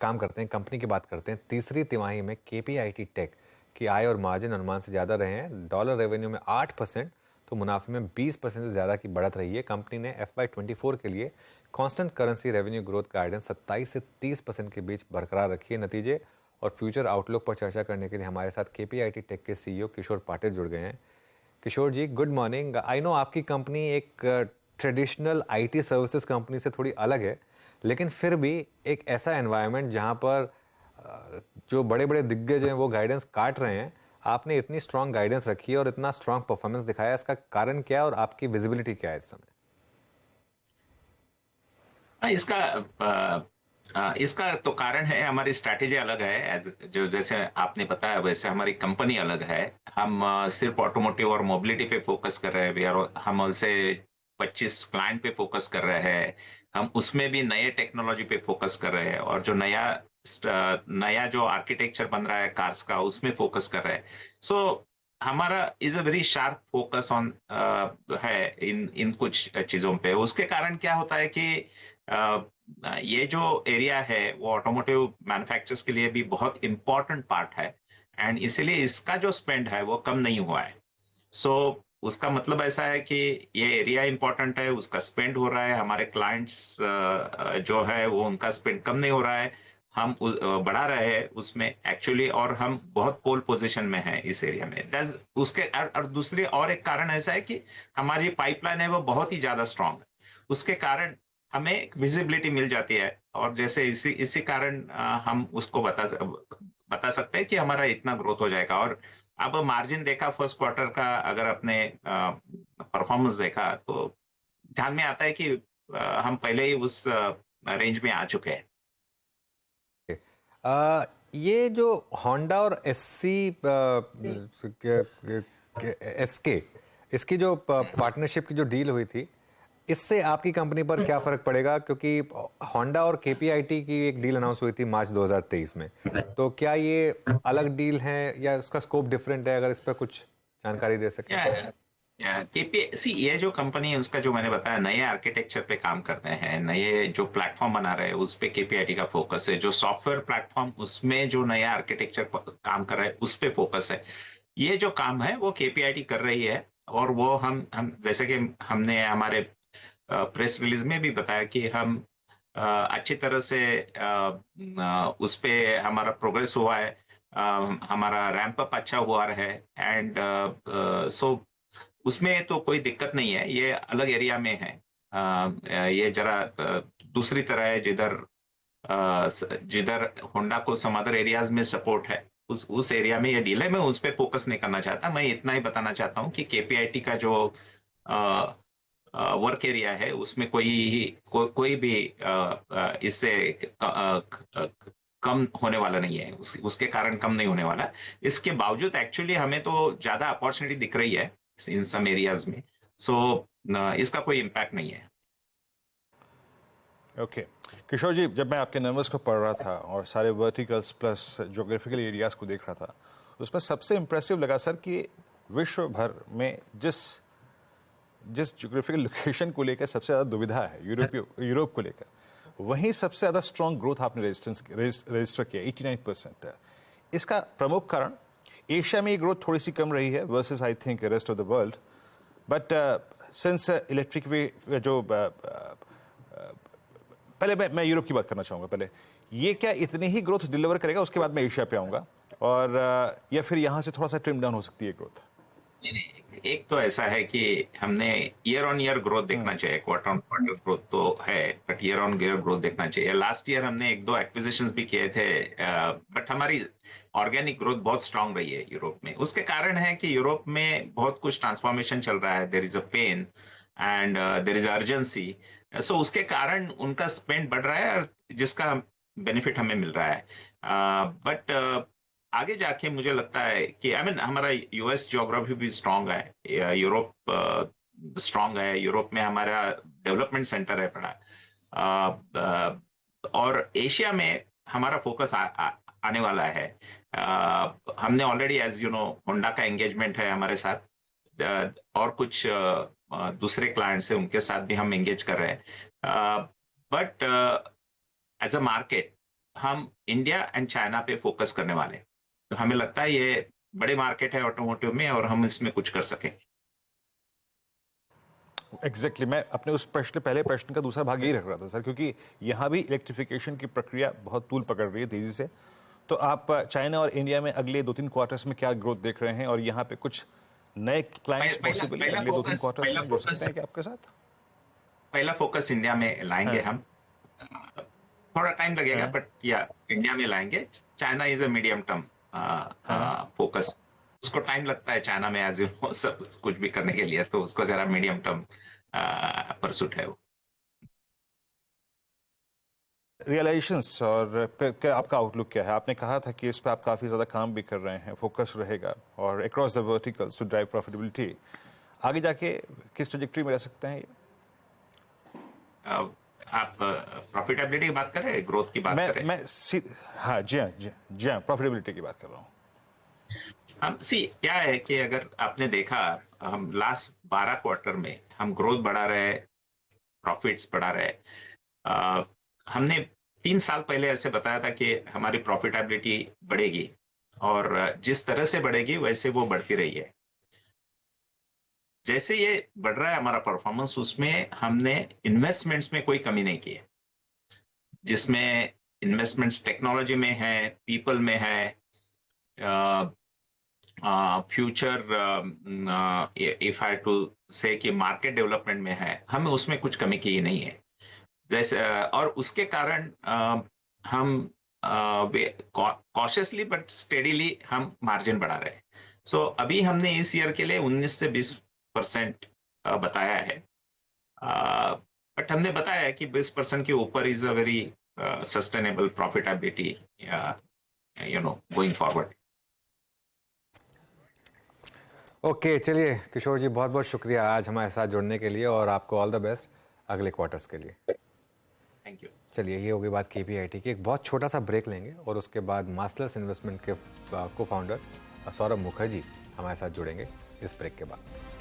काम करते हैं, कंपनी की बात करते हैं, तीसरी तिमाही में केपीआईटी टेक की आय और मार्जिन अनुमान से ज़्यादा रहे हैं। डॉलर रेवेन्यू में 8%, तो मुनाफे में 20% से ज़्यादा की बढ़त रही है। कंपनी ने FY24 के लिए constant currency revenue growth guidance 27 से 30% के बीच बरकरार रखी है। नतीजे और फ्यूचर आउटलुक पर चर्चा करने के लिए हमारे साथ केपीआईटी टेक के CEO किशोर पाटिल जुड़ गए हैं। किशोर जी, गुड मॉर्निंग। आई नो आपकी कंपनी एक ट्रेडिशनल आईटी सर्विसेज कंपनी से थोड़ी अलग है, लेकिन फिर भी एक ऐसा एनवायरनमेंट जहां पर जो बड़े बड़े दिग्गज हैं वो गाइडेंस काट रहे हैं, आपने इतनी स्ट्रांग गाइडेंस रखी है और इतना स्ट्रांग परफॉर्मेंस दिखाया, इसका कारण क्या है और आपकी विजिबिलिटी क्या है इस समय? हाँ, इसका तो कारण है, हमारी स्ट्रैटेजी अलग है। जो जैसे आपने बताया वैसे हमारी कंपनी अलग है। हम सिर्फ ऑटोमोटिव और मोबिलिटी पे फोकस कर रहे हैं भी, और हम उससे 25 क्लाइंट पे फोकस कर रहे हैं। हम उसमें भी नए टेक्नोलॉजी पे फोकस कर रहे हैं, और जो नया जो आर्किटेक्चर बन रहा है कार्स का, उसमें फोकस कर रहे हैं। सो हमारा is a very sharp focus on है इन कुछ चीजों पे। उसके कारण क्या होता है कि ये जो एरिया है वो ऑटोमोटिव मैन्युफैक्चरर्स के लिए भी बहुत इंपॉर्टेंट पार्ट है, एंड इसीलिए इसका जो स्पेंड है वो कम नहीं हुआ है। सो उसका मतलब ऐसा है कि ये एरिया इंपॉर्टेंट है, उसका स्पेंड हो रहा है। हमारे क्लाइंट्स जो है वो उनका स्पेंड कम नहीं हो रहा है, हम बढ़ा रहे हैं उसमें एक्चुअली, और हम बहुत पोल पोजीशन में हैं इस एरिया में। उसके और दूसरी और एक कारण ऐसा है कि हमारी पाइपलाइन है वो बहुत ही ज्यादा स्ट्रांग है। उसके कारण हमें एक विजिबिलिटी मिल जाती है, और जैसे इसी इसी कारण हम उसको बता सकते हैं कि हमारा इतना ग्रोथ हो जाएगा। और अब मार्जिन देखा फर्स्ट क्वार्टर का, अगर अपने परफॉर्मेंस देखा तो ध्यान में आता है कि हम पहले ही उस रेंज में आ चुके हैं। ये जो होंडा और एसके, इसकी जो पार्टनरशिप की जो डील हुई थी, इससे आपकी कंपनी पर क्या फर्क पड़ेगा? क्योंकि होंडा और केपीआईटी की एक डील अनाउंस हुई थी मार्च 2023 में, तो क्या ये अलग डील है या उसका स्कोप डिफरेंट है? अगर इस पर कुछ जानकारी दे सकें। केपीसी ये जो कंपनी है उसका, जो मैंने बताया, नए आर्किटेक्चर पे काम करते हैं, नए जो प्लेटफॉर्म बना रहे हैं उस पे केपीआईटी का फोकस है। जो सॉफ्टवेयर प्लेटफॉर्म उसमें जो नया आर्किटेक्चर काम कर रहा है उस पे फोकस है। ये जो काम है वो केपीआईटी कर रही है, और वो हम जैसे कि हमने हमारे प्रेस रिलीज में भी बताया कि हम अच्छी तरह से उस पे हमारा प्रोग्रेस हुआ है। हमारा रैंप अप अच्छा हुआ है, एंड सो उसमें तो कोई दिक्कत नहीं है। ये अलग एरिया में है। ये जरा दूसरी तरह है, जिधर होंडा को सम अदर एरियाज में सपोर्ट है, उस एरिया में ये डील है। मैं उस पर फोकस नहीं करना चाहता। मैं इतना ही बताना चाहता हूँ कि केपीआईटी का जो वर्क एरिया है उसमें कोई भी इससे कम होने वाला नहीं है। उसके कारण कम नहीं होने वाला। इसके बावजूद एक्चुअली हमें तो ज्यादा अपॉर्चुनिटी दिख रही है इन सम एरियाज में। सो इसका कोई इम्पैक्ट नहीं है। ओके किशोर जी, जब मैं आपके नंबर्स को पढ़ रहा था और सारे वर्टिकल्स प्लस जोग्राफिकल एरियाज को देख रहा था, उसमें सबसे इम्प्रेसिव लगा सर कि विश्व भर में जिस जोग्राफिकल लोकेशन को लेकर सबसे ज़्यादा दुविधा है, यूरोप को लेकर, वहीं सबसे ज़्यादा स्ट्रॉन्ग ग्रोथ आपने रजिस्टर किया 89%। इसका प्रमुख कारण एशिया में ये ग्रोथ थोड़ी सी कम रही है versus I think rest of the world, but since electric वे जो पहले मैं यूरोप की बात करना चाहूँगा। पहले ये क्या इतनी ही ग्रोथ डिलीवर करेगा, उसके बाद मैं एशिया पे आऊँगा, और या फिर यहाँ से थोड़ा सा ट्रिम डाउन हो सकती है ग्रोथ? एक तो ऐसा है कि हमने ईयर ऑन ईयर ग्रोथ देखना चाहिए, क्वार्टर ऑन क्वार्टर ग्रोथ तो है, but year on year growth देखना चाहिए। लास्ट ईयर हमने एक दो एक्विजिशंस भी किए थे, बट हमारी ऑर्गेनिक ग्रोथ बहुत स्ट्रांग रही है यूरोप में। उसके कारण है कि यूरोप में बहुत कुछ ट्रांसफॉर्मेशन चल रहा है। There is a pain and there is urgency. So उसके कारण उनका स्पेंड बढ़ रहा है, जिसका बेनिफिट हमें मिल रहा है। बट आगे जाके मुझे लगता है कि हमारा यूएस ज्योग्राफी भी स्ट्रांग है, यूरोप स्ट्रांग है। यूरोप में हमारा डेवलपमेंट सेंटर है बड़ा। और एशिया में हमारा फोकस आने वाला है। हमने already, as you know, Honda का एंगेजमेंट है हमारे साथ, और कुछ दूसरे क्लाइंट्स हैं उनके साथ भी हम एंगेज कर रहे हैं। बट एज अ मार्केट हम इंडिया एंड चाइना पे फोकस करने वाले हैं। तो हमें लगता है ये बड़े मार्केट है ऑटोमोटिव में और हम इसमें कुछ कर सकें। एग्जैक्टली मैं अपने उस पहले प्रश्न का दूसरा भाग यही रख रहा था सर, क्योंकि यहाँ भी इलेक्ट्रिफिकेशन की प्रक्रिया बहुत तूल पकड़ रही है तेजी से। तो आप चाइना और इंडिया में अगले 2-3 क्वार्टर्स में क्या ग्रोथ देख रहे हैं, और यहाँ पे कुछ नए क्लाइंट्स पॉसिबली अगले 2-3 क्वार्टर्स में जुड़ सकते हैं क्या आपके साथ? पहला फोकस इंडिया में लाएंगे हम। थोड़ा टाइम लगेगा बट या इंडिया में लाएंगे। China is a medium term focus. उसको टाइम लगता है चाइना में, एज यू नो, सब कुछ भी करने के लिए, तो उसको जरा मीडियम टर्म परसूट है वो। रियलाइजेशंस और क्या आपका आउटलुक क्या है? आपने कहा था कि इस पे आप काफ़ी ज़्यादा काम भी कर रहे हैं, फोकस रहेगा और across the verticals to drive profitability. आगे जाके किस ट्रेजेक्टरी में रह सकते हैं ये? आप प्रॉफिटेबिलिटी की बात कर रहे हैं, ग्रोथ की बात कर रहे हैं? हाँ जी हाँ, प्रॉफिटेबिलिटी की बात कर रहा हूँ। क्या है कि अगर आपने देखा, हम लास्ट 12 क्वार्टर में हम ग्रोथ बढ़ा रहे, प्रॉफिट्स बढ़ा रहे। हमने 3 साल पहले ऐसे बताया था कि हमारी प्रॉफिटेबिलिटी बढ़ेगी, और जिस तरह से बढ़ेगी वैसे वो बढ़ती रही है। जैसे ये बढ़ रहा है हमारा परफॉर्मेंस, उसमें हमने इन्वेस्टमेंट्स में कोई कमी नहीं की है, जिसमें इन्वेस्टमेंट्स टेक्नोलॉजी में है, पीपल में है, फ्यूचर इफ आई टू से कि मार्केट डेवलपमेंट में है, हमें उसमें कुछ कमी की नहीं है। जैसे और उसके कारण हम कॉशियसली बट स्टेडीली हम मार्जिन बढ़ा रहे हैं। सो अभी हमने इस ईयर के लिए 19 से 20% बताया है, बट हमने बताया है कि 20% के ऊपर is a very sustainable profitability going forward. Okay, चलिए किशोर जी, बहुत बहुत शुक्रिया आज हमारे साथ जुड़ने के लिए, और आपको ऑल द बेस्ट अगले क्वार्टर्स के लिए। Thank you. चलिए, ये हो गई बात KPIT की। एक बहुत छोटा सा ब्रेक लेंगे और उसके बाद मास्टर्स इन्वेस्टमेंट के को फाउंडर सौरभ मुखर्जी हमारे साथ जुड़ेंगे इस ब्रेक के बाद।